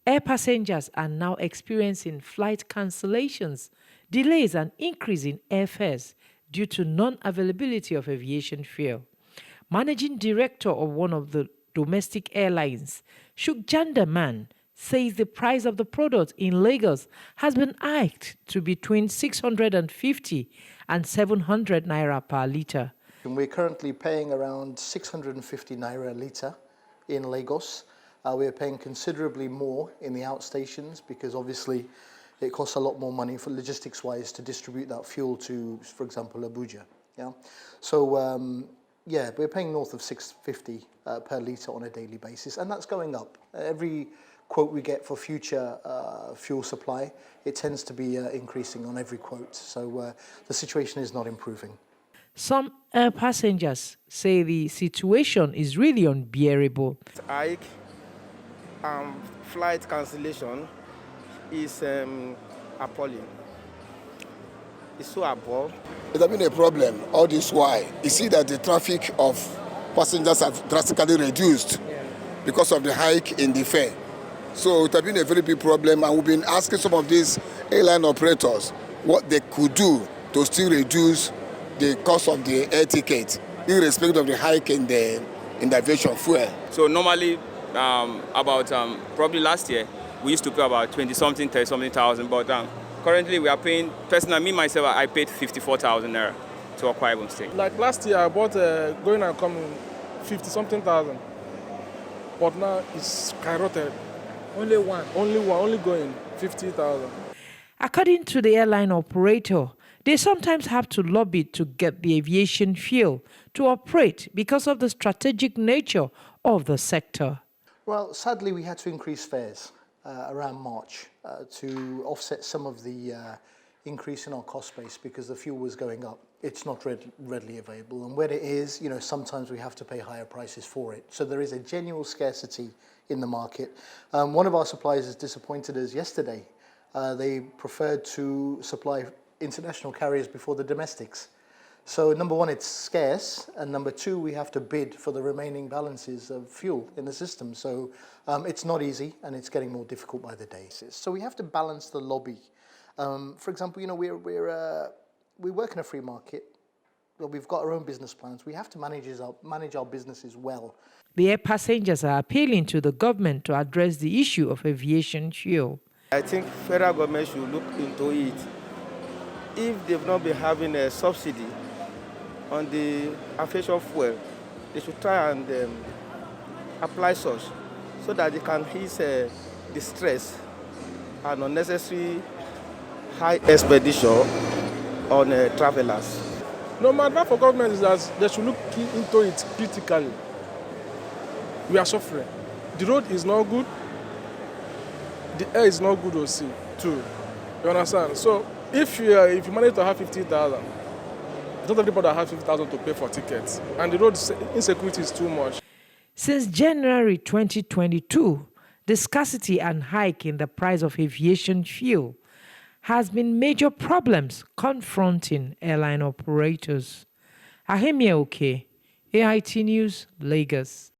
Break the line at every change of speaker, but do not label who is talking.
Air passengers are now experiencing flight cancellations, delays, and increase in airfares due to non-availability of aviation fuel. Managing director of one of the domestic airlines, Shukjandaman, says the price of the product in Lagos has been hiked to between 650 and 700 naira per litre.
We're currently paying around 650 naira a litre in Lagos. We're paying considerably more in the outstations because obviously it costs a lot more money for logistics-wise to distribute that fuel to, for example, Abuja. Yeah, so yeah, we're paying north of 650 per litre on a daily basis, and that's going up. Every quote we get for future fuel supply, it tends to be increasing on every quote. So the situation is not improving.
Some air passengers say the situation is really unbearable.
Hike, flight cancellation is appalling. It's so above.
It's been a problem all this while. You see that the traffic of passengers have drastically reduced because of the hike in the fare. So it has been a very big problem, and we've been asking some of these airline operators what they could do to still reduce the cost of the air ticket, irrespective of the hike in the aviation fuel.
So normally, probably last year, we used to pay about 20-something, 30-something thousand, but currently we are paying, personally, me myself, I paid 54,000 naira to Akwa Ibom State.
Like last year, I bought going and coming 50-something thousand, but now it's skyrocketed. Only going 50,000.
According to the airline operator, they sometimes have to lobby to get the aviation fuel to operate because of the strategic nature of the sector.
Well, sadly, we had to increase fares around March to offset some of the increase in our cost base because the fuel was going up. It's not readily available, and when it is, you know, sometimes we have to pay higher prices for it. So there is a genuine scarcity in the market. One of our suppliers has disappointed us yesterday. They preferred to supply international carriers before the domestics. So number one, it's scarce, and number two, we have to bid for the remaining balances of fuel in the system. So it's not easy, and it's getting more difficult by the day. So we have to balance the lobby. For example, you know, we work in a free market. Well, we've got our own business plans. We have to manage our businesses well.
The air passengers are appealing to the government to address the issue of aviation fuel.
I think federal government should look into it. If they've not been having a subsidy on the aviation fuel, they should try and apply such so that they can ease the stress and unnecessary high expenditure on travelers.
No, my advice for government is that they should look into it critically. We are suffering. The road is not good. The air is not good to see, too. You understand? So if you manage to have 50,000, it's not everybody that has 50,000 to pay for tickets. And the road insecurity is too much.
Since January 2022, the scarcity and hike in the price of aviation fuel has been major problems confronting airline operators. Ahemia Oke, AIT News, Lagos.